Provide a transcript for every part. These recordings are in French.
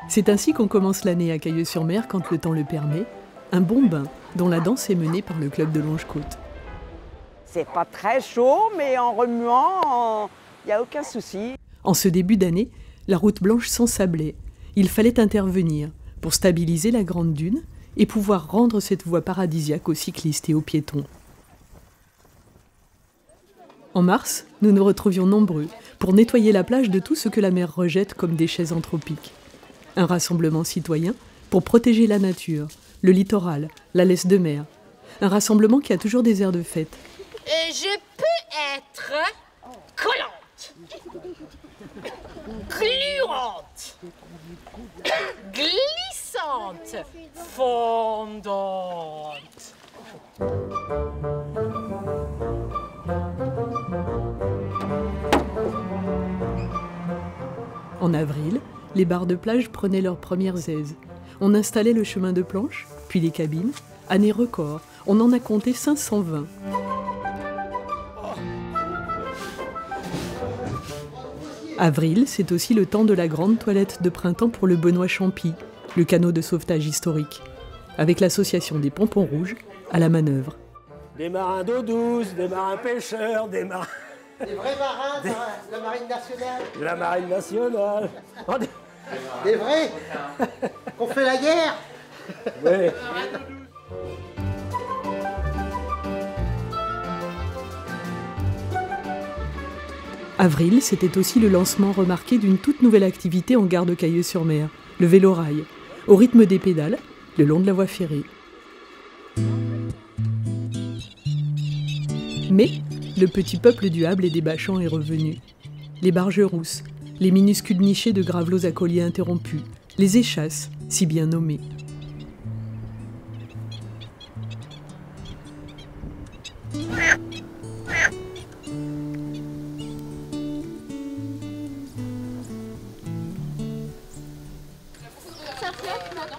C'est ainsi qu'on commence l'année à Cailleux-sur-Mer quand le temps le permet. Un bon bain dont la danse est menée par le club de Longe-Côte. C'est pas très chaud, mais en remuant, il n'y a aucun souci. En ce début d'année, la route blanche s'ensablait. Il fallait intervenir pour stabiliser la grande dune et pouvoir rendre cette voie paradisiaque aux cyclistes et aux piétons. En mars, nous nous retrouvions nombreux pour nettoyer la plage de tout ce que la mer rejette comme déchets anthropiques. Un rassemblement citoyen pour protéger la nature, le littoral, la laisse de mer. Un rassemblement qui a toujours des airs de fête. Et je peux être collante, gluante, glissante, fondante. En avril, les bars de plage prenaient leurs premières aises. On installait le chemin de planche, puis les cabines. Année record, on en a compté 520. Avril, c'est aussi le temps de la grande toilette de printemps pour le Benoît Champy, le canot de sauvetage historique, avec l'association des Pompons Rouges à la manœuvre. Des marins d'eau douce, des marins pêcheurs, des marins... Des vrais marins de la Marine nationale. De la Marine nationale. Des vrais qu'on fait la guerre. Oui. Avril, c'était aussi le lancement remarqué d'une toute nouvelle activité en gare de Cailleux-sur-Mer, le vélo-rail, au rythme des pédales, le long de la voie ferrée. Mais le petit peuple du Hâble et des Bachans est revenu. Les barges rousses, les minuscules nichés de gravelots à colliers interrompus, les échasses, si bien nommées.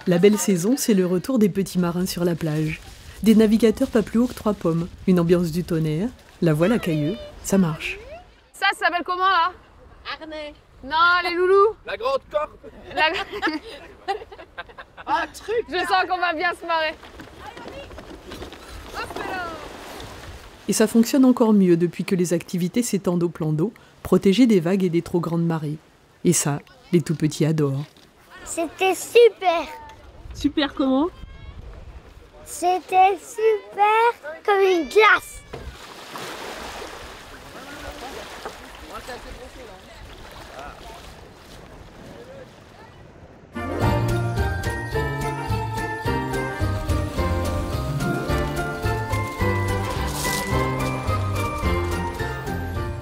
La belle saison, c'est le retour des petits marins sur la plage. Des navigateurs pas plus haut que 3 pommes, une ambiance du tonnerre, la voile à Cailleux, ça marche. Ça s'appelle comment là? Harnais. Non, les loulous. La grande corde. Un truc. Je sens qu'on va bien se marrer. Et ça fonctionne encore mieux depuis que les activités s'étendent au plan d'eau, protégées des vagues et des trop grandes marées. Et ça, les tout petits adorent. C'était super. Super comment? C'était super comme une glace.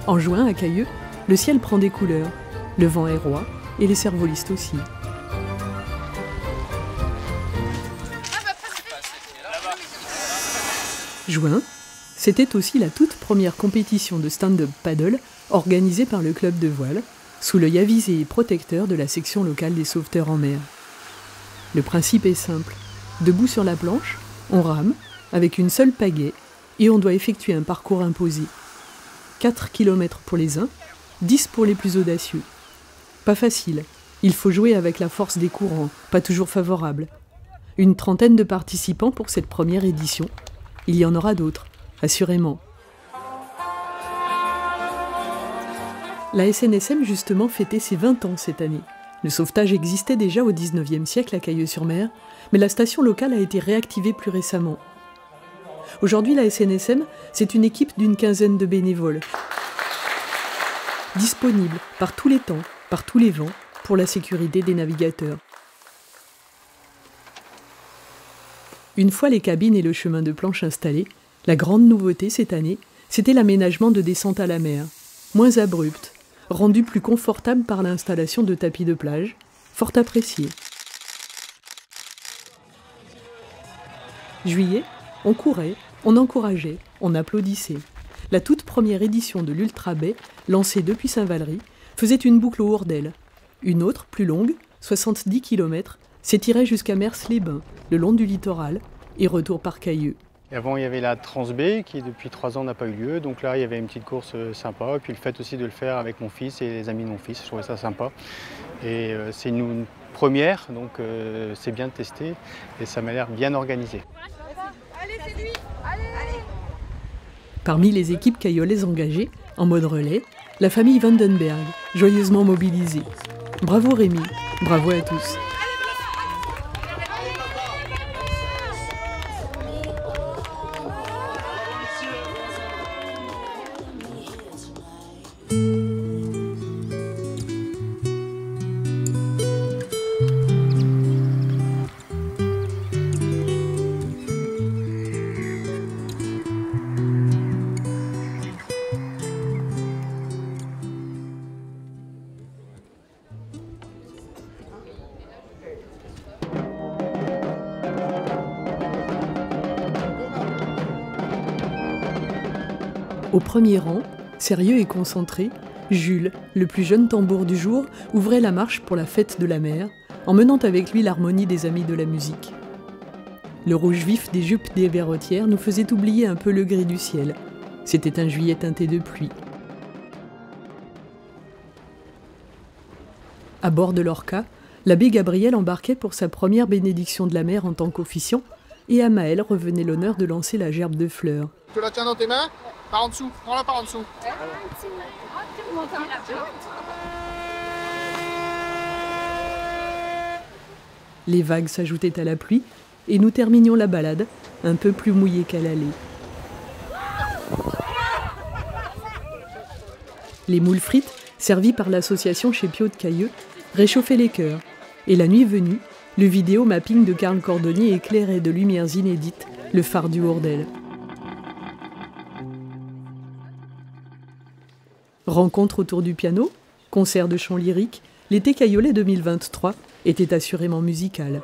En juin, à Cailleux, le ciel prend des couleurs. Le vent est roi et les cervolistes aussi. Juin, c'était aussi la toute première compétition de stand-up paddle organisée par le club de voile, sous l'œil avisé et protecteur de la section locale des sauveteurs en mer. Le principe est simple. Debout sur la planche, on rame avec une seule pagaie et on doit effectuer un parcours imposé. 4 km pour les uns, 10 pour les plus audacieux. Pas facile, il faut jouer avec la force des courants, pas toujours favorables. Une trentaine de participants pour cette première édition. Il y en aura d'autres, assurément. La SNSM justement fêtait ses 20 ans cette année. Le sauvetage existait déjà au XIXe siècle à Cailleux-sur-Mer, mais la station locale a été réactivée plus récemment. Aujourd'hui, la SNSM, c'est une équipe d'une quinzaine de bénévoles, disponibles par tous les temps, par tous les vents, pour la sécurité des navigateurs. Une fois les cabines et le chemin de planche installés, la grande nouveauté cette année, c'était l'aménagement de descente à la mer, moins abrupte, rendu plus confortable par l'installation de tapis de plage, fort apprécié. Juillet, on courait, on encourageait, on applaudissait. La toute première édition de l'Ultra Bay, lancée depuis Saint-Valery, faisait une boucle au Hourdel. Une autre, plus longue, 70 km, s'étirait jusqu'à Mers-les-Bains, le long du littoral, et retour par Cailleux. Et avant, il y avait la Transb qui, depuis 3 ans, n'a pas eu lieu. Donc là, il y avait une petite course sympa. Et puis le fait aussi de le faire avec mon fils et les amis de mon fils, je trouvais ça sympa. Et c'est une première, donc c'est bien de tester. Et ça m'a l'air bien organisé. Allez, c'est lui. Allez. Parmi les équipes caillolaises engagées, en mode relais, la famille Vandenberg, joyeusement mobilisée. Bravo Rémi, bravo à tous. Au premier rang, sérieux et concentré, Jules, le plus jeune tambour du jour, ouvrait la marche pour la fête de la mer, emmenant avec lui l'harmonie des amis de la musique. Le rouge vif des jupes des verrotières nous faisait oublier un peu le gris du ciel. C'était un juillet teinté de pluie. À bord de l'Orca, l'abbé Gabriel embarquait pour sa première bénédiction de la mer en tant qu'officiant, et à Maël revenait l'honneur de lancer la gerbe de fleurs. Tu la tiens dans tes mains, par en dessous, prends-la par en dessous. Les vagues s'ajoutaient à la pluie, et nous terminions la balade, un peu plus mouillés qu'à l'aller. Les moules frites, servies par l'association chez Pio de Cailleux, réchauffaient les cœurs, et la nuit venue, le vidéo mapping de Karl Cordonnier éclairait de lumières inédites le phare du Hourdel. Rencontre autour du piano, concert de chant lyrique, l'été caillolais 2023 était assurément musical.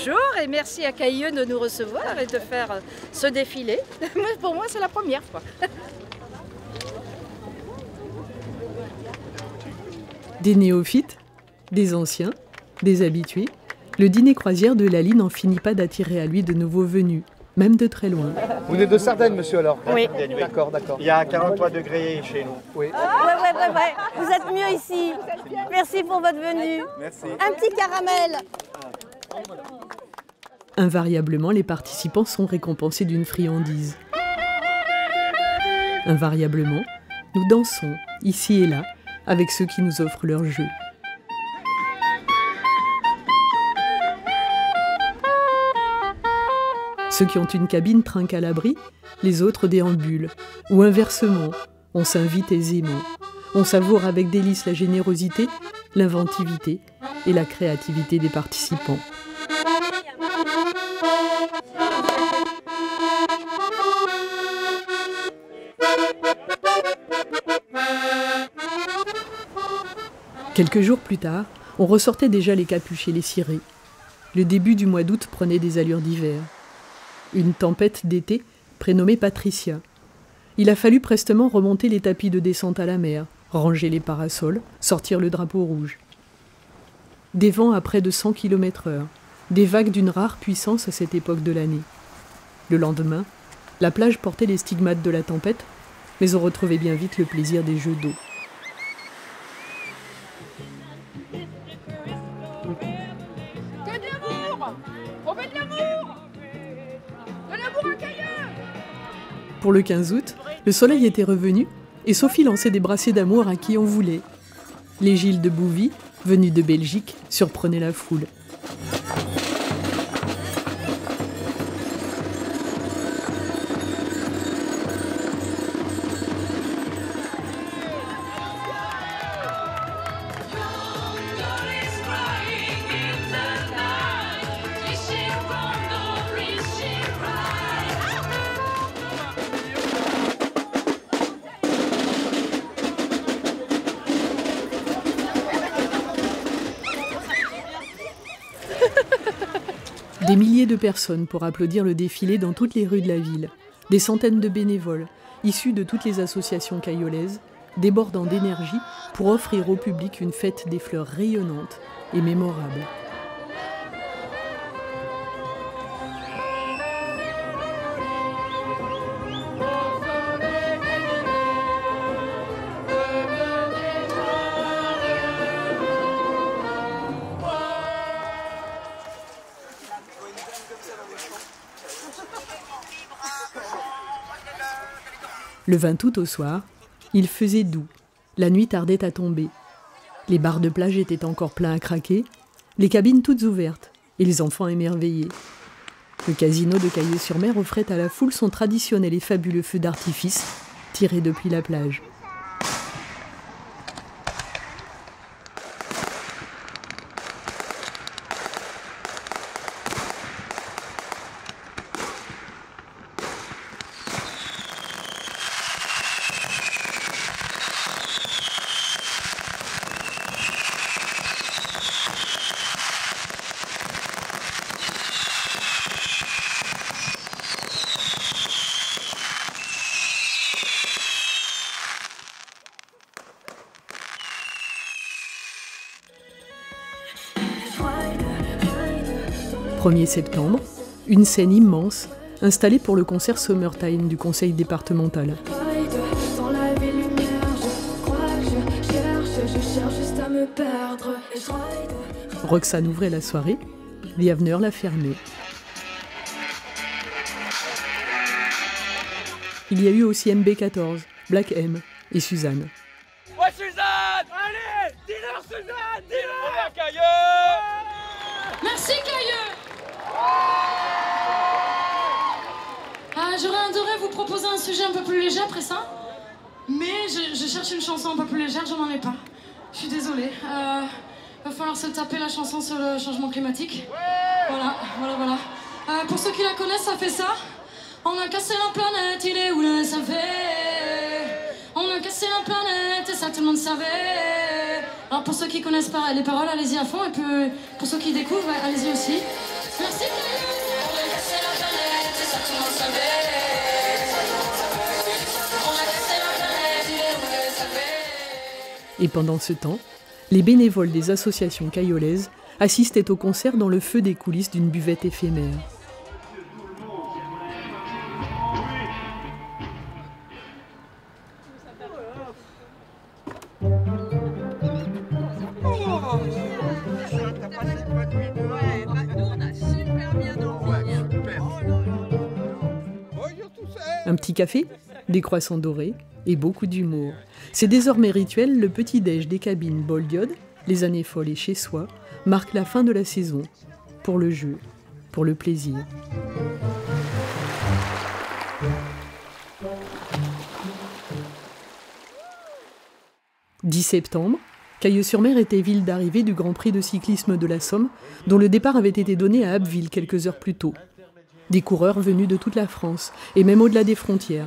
Bonjour et merci à Cailleux de nous recevoir et de faire ce défilé. Pour moi, c'est la première fois. Des néophytes, des anciens, des habitués, le dîner croisière de Lali n'en finit pas d'attirer à lui de nouveaux venus, même de très loin. Vous venez de Sardaigne, monsieur, alors? Oui. D'accord, d'accord. Il y a 43 degrés chez nous. Oui. Ouais. Vous êtes mieux ici. Merci pour votre venue. Merci. Un petit caramel. Invariablement, les participants sont récompensés d'une friandise. Invariablement, nous dansons, ici et là, avec ceux qui nous offrent leur jeu. Ceux qui ont une cabine trinquent à l'abri, les autres déambulent. Ou inversement, on s'invite aisément. On savoure avec délice la générosité, l'inventivité et la créativité des participants. Quelques jours plus tard, on ressortait déjà les capuches et les cirés. Le début du mois d'août prenait des allures d'hiver. Une tempête d'été, prénommée Patricia. Il a fallu prestement remonter les tapis de descente à la mer, ranger les parasols, sortir le drapeau rouge. Des vents à près de 100 km/h, des vagues d'une rare puissance à cette époque de l'année. Le lendemain, la plage portait les stigmates de la tempête, mais on retrouvait bien vite le plaisir des jeux d'eau. Que d'amour! On veut de l'amour! De l'amour à Cailleux! Pour le 15 août, le soleil était revenu et Sophie lançait des brassées d'amour à qui on voulait. Les Gilles de Bouvy, venus de Belgique, surprenaient la foule. Des milliers de personnes pour applaudir le défilé dans toutes les rues de la ville. Des centaines de bénévoles, issus de toutes les associations cayolaises, débordant d'énergie pour offrir au public une fête des fleurs rayonnante et mémorable. Le 20 août au soir, il faisait doux. La nuit tardait à tomber. Les bars de plage étaient encore pleins à craquer, les cabines toutes ouvertes et les enfants émerveillés. Le casino de Cailleux-sur-Mer offrait à la foule son traditionnel et fabuleux feu d'artifice tiré depuis la plage. « 1er septembre, une scène immense, installée pour le concert Summertime du conseil départemental. Roxane ouvrait la soirée, The Avener l'a fermée. Il y a eu aussi MB14, Black M et Suzanne. Ouais Suzanne! Allez! Dis-leur Suzanne! Dis-leur! Cailleux! Merci Cailleux! J'aurais adoré vous proposer un sujet un peu plus léger après ça, mais je cherche une chanson un peu plus légère, je n'en ai pas. Je suis désolée. Va falloir se taper la chanson sur le changement climatique. Voilà. Pour ceux qui la connaissent, ça fait ça. On a cassé la planète, il est où le savait? On a cassé la planète, et ça tout le monde savait. Alors pour ceux qui connaissent pas les paroles, allez-y à fond, et puis pour ceux qui découvrent, allez-y aussi. Merci. On a cassé la planète, et ça tout le monde savait. On a cassé la planète, il est où le savait. Et pendant ce temps, les bénévoles des associations cayolaises assistaient au concert dans le feu des coulisses d'une buvette éphémère. Un petit café, des croissants dorés et beaucoup d'humour. C'est désormais rituel, le petit-déj des cabines bol d'iode, les années folles et chez soi, marque la fin de la saison, pour le jeu, pour le plaisir. « 10 septembre, Cailleux-sur-Mer était ville d'arrivée du Grand Prix de cyclisme de la Somme, dont le départ avait été donné à Abbeville quelques heures plus tôt. Des coureurs venus de toute la France, et même au-delà des frontières.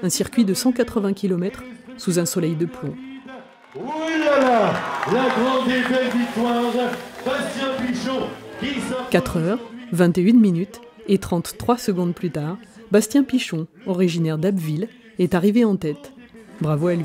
Un circuit de 180 km sous un soleil de plomb. Oui là là, la grande et belle victoire, Bastien Pichon qui sort... 4h, 21 minutes et 33 secondes plus tard, Bastien Pichon, originaire d'Abbeville, est arrivé en tête. Bravo à lui.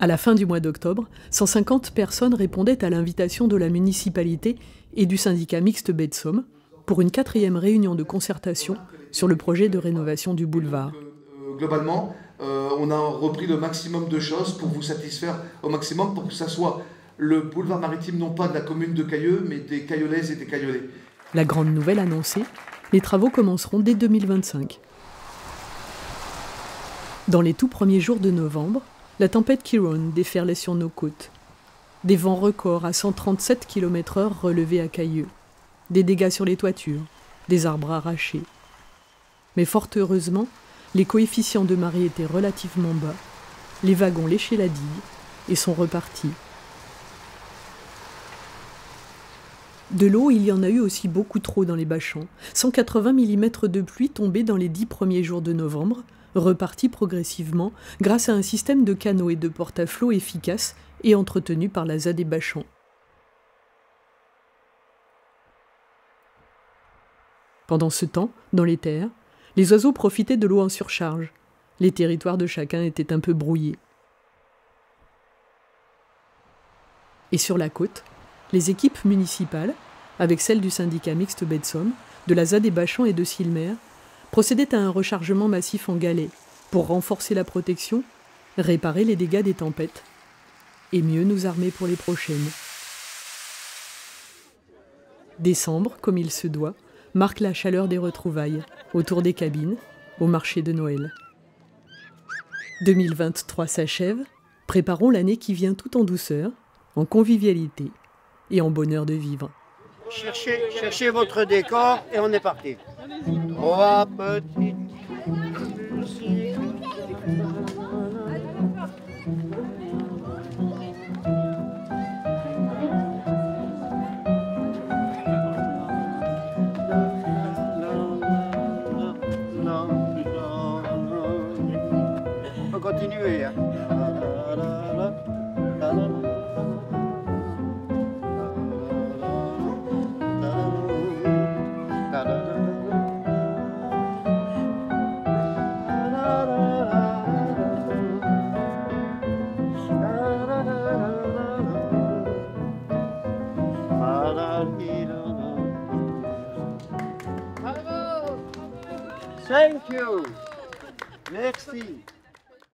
À la fin du mois d'octobre, 150 personnes répondaient à l'invitation de la municipalité et du syndicat mixte Baie de Somme pour une 4e réunion de concertation sur le projet de rénovation du boulevard. Globalement, on a repris le maximum de choses pour vous satisfaire au maximum pour que ça soit le boulevard maritime non pas de la commune de Cailleux, mais des Caillolaises et des Caillolais. La grande nouvelle annoncée, les travaux commenceront dès 2025. Dans les tout premiers jours de novembre, la tempête Chiron déferlait sur nos côtes. Des vents records à 137 km/h relevés à Cailleux. Des dégâts sur les toitures, des arbres arrachés. Mais fort heureusement, les coefficients de marée étaient relativement bas, les wagons léchaient la digue et sont repartis. De l'eau, il y en a eu aussi beaucoup trop dans les bachans. 180 mm de pluie tombés dans les 10 premiers jours de novembre, repartis progressivement grâce à un système de canaux et de porte-à-flot efficace et entretenu par la ZAD des Bachans. Pendant ce temps, dans les terres, les oiseaux profitaient de l'eau en surcharge. Les territoires de chacun étaient un peu brouillés. Et sur la côte, les équipes municipales, avec celles du syndicat mixte Baie de Somme, de la ZAD des Bachans et de Silmer, procédaient à un rechargement massif en galets pour renforcer la protection, réparer les dégâts des tempêtes et mieux nous armer pour les prochaines. Décembre, comme il se doit, marque la chaleur des retrouvailles, autour des cabines, au marché de Noël. 2023 s'achève, préparons l'année qui vient tout en douceur, en convivialité et en bonheur de vivre. Cherchez votre décor et on est parti. 3 petites musiques. On peut continuer. Hein. Thank you. Merci.